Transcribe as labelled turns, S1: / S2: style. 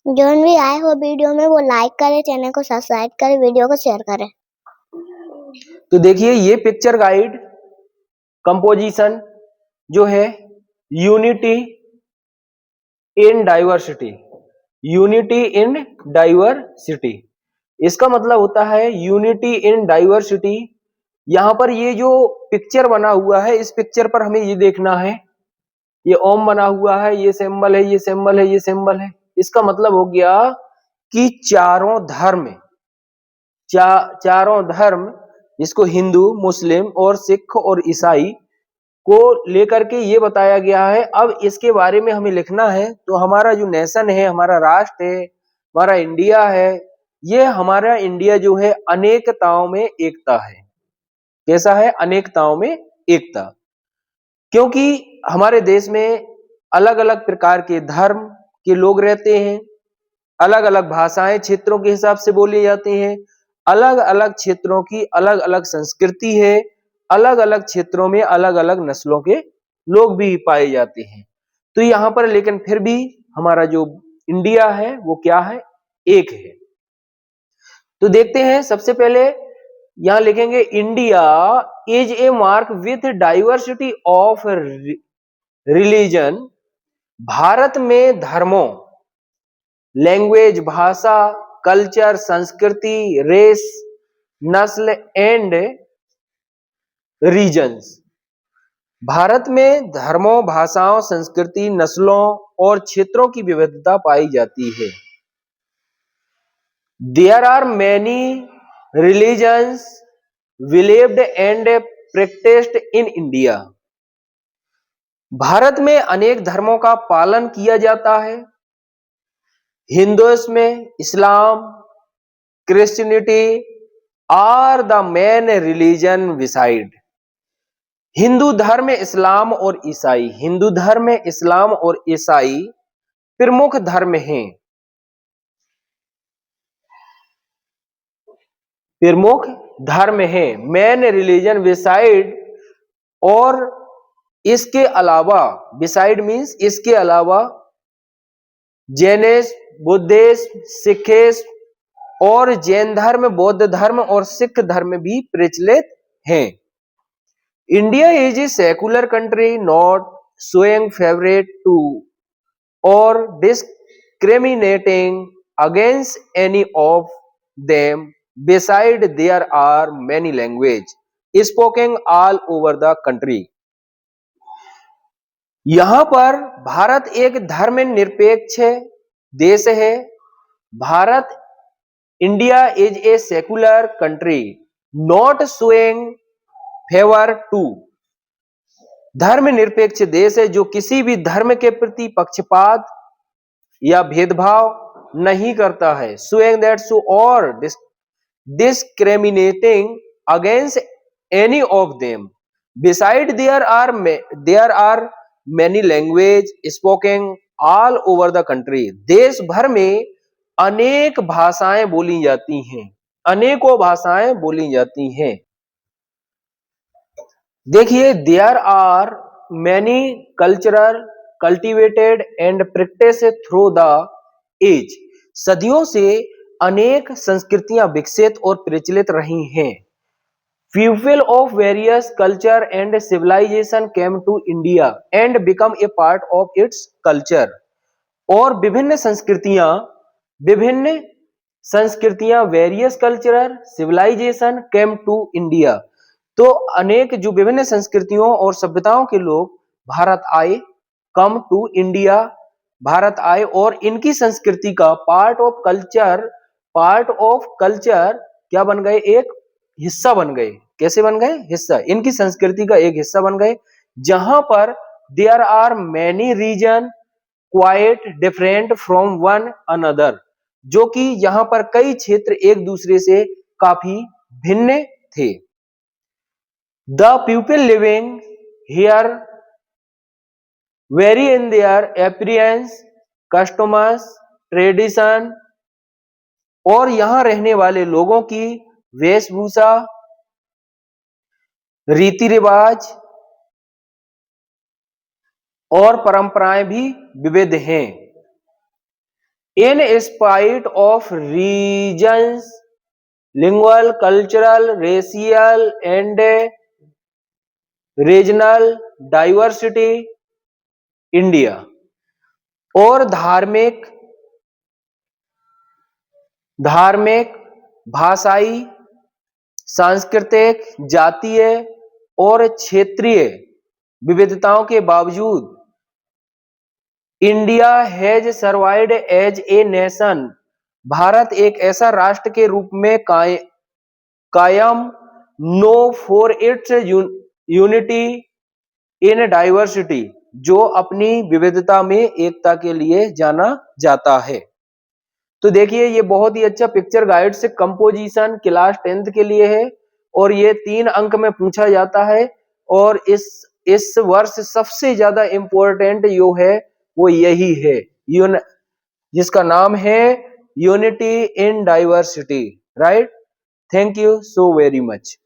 S1: जो भी आए हो वीडियो में वो लाइक करे, चैनल को सब्सक्राइब करे, वीडियो को शेयर करे।
S2: तो देखिए ये पिक्चर गाइड कंपोजिशन जो है unity in diversity, unity in diversity, इसका मतलब होता है यूनिटी इन डाइवर्सिटी। यहां पर ये जो पिक्चर बना हुआ है इस पिक्चर पर हमें ये देखना है, ये ओम बना हुआ है, ये सिंबल है, ये सिंबल है, ये सिंबल है। इसका मतलब हो गया कि चारों धर्म, चारों धर्म जिसको हिंदू, मुस्लिम और सिख और ईसाई को लेकर के ये बताया गया है। अब इसके बारे में हमें लिखना है, तो हमारा जो नेशन है, हमारा राष्ट्र है, हमारा इंडिया है, ये हमारा इंडिया जो है अनेकताओं में एकता है। कैसा है? अनेकताओं में एकता। क्योंकि हमारे देश में अलग अलग प्रकार के धर्म के लोग रहते हैं, अलग अलग भाषाएं क्षेत्रों के हिसाब से बोली जाती हैं, अलग अलग क्षेत्रों की अलग अलग संस्कृति है, अलग अलग क्षेत्रों में अलग अलग नस्लों के लोग भी पाए जाते हैं। तो यहाँ पर लेकिन फिर भी हमारा जो इंडिया है वो क्या है? एक है। तो देखते हैं, सबसे पहले यहां लिखेंगे India is A mark with diversity of religion. Bharat में धर्मों, लैंग्वेज, भाषा, कल्चर, संस्कृति, रेस, नस्ल एंड रीजन्स, भारत में धर्मों, भाषाओं, संस्कृति, नस्लों और क्षेत्रों की विविधता पाई जाती है। There are many religions believed and practised in India. Bharat में अनेक धर्मों का पालन किया जाता है। Hinduism, Islam, Christianity are the main religion beside. हिंदू धर्म, इस्लाम और ईसाई, हिंदू धर्म, इस्लाम और ईसाई प्रमुख धर्म हैं, प्रमुख धर्म हैं, मेन रिलीजन बिसाइड। और इसके अलावा, बिसाइड मीन्स इसके अलावा, जैनिस, बुद्धिस्ट, सिखिस्ट और जैन धर्म, बौद्ध धर्म और सिख धर्म भी प्रचलित हैं। India is a secular country not showing favourite to or discriminating against any of them. Beside, there are many languages spoken all over the country. यहां पर भारत एक धर्मनिरपेक्ष देश है। Bharat, India is a secular country not showing favour to, धर्मनिरपेक्ष देश है जो किसी भी धर्म के प्रति पक्षपात या भेदभाव नहीं करता है। शोइंग दैट सो और discriminating against any of them. Besides, there are many language spoken all over the country. देश भर में अनेक भाषाएं बोली जाती हैं, अनेकों भाषाएं बोली जाती हैं। देखिए, there are many cultural cultivated and practiced through the age. सदियों से अनेक संस्कृतियां विकसित और प्रचलित रही हैं। People of various culture and civilization came to India and become a part of its culture. और विभिन्न संस्कृतियां various cultural civilisation came to India. तो अनेक जो विभिन्न संस्कृतियों और सभ्यताओं के लोग भारत आए, कम टू इंडिया, भारत आए और इनकी संस्कृति का पार्ट ऑफ कल्चर क्या बन गए? एक हिस्सा बन गए। कैसे बन गए? हिस्सा, इनकी संस्कृति का एक हिस्सा बन गए। जहां पर there are many region quite different from one another, जो कि यहां पर कई क्षेत्र एक दूसरे से काफी भिन्न थे। The people living here very in their appearance, customs, tradition, और यहां रहने वाले लोगों की वेशभूषा, रीति रिवाज और परंपराएं भी विविध हैं। In spite of regions, lingual, cultural, racial and regional diversity, India और धार्मिक, भाषाई, सांस्कृतिक, जातीय और क्षेत्रीय विविधताओं के बावजूद India has survived as a nation, Bharat एक ऐसा राष्ट्र के रूप में कायम known for its unity in diversity, जो अपनी विविधता में एकता के लिए जाना जाता है। तो देखिए ये बहुत ही अच्छा पिक्चर गाइड से कंपोजिशन क्लास 10th के लिए है और ये 3 अंक में पूछा जाता है और इस वर्ष सबसे ज्यादा इंपॉर्टेंट जो है वो यही है, जिसका नाम है unity in diversity, right. Thank you so very much.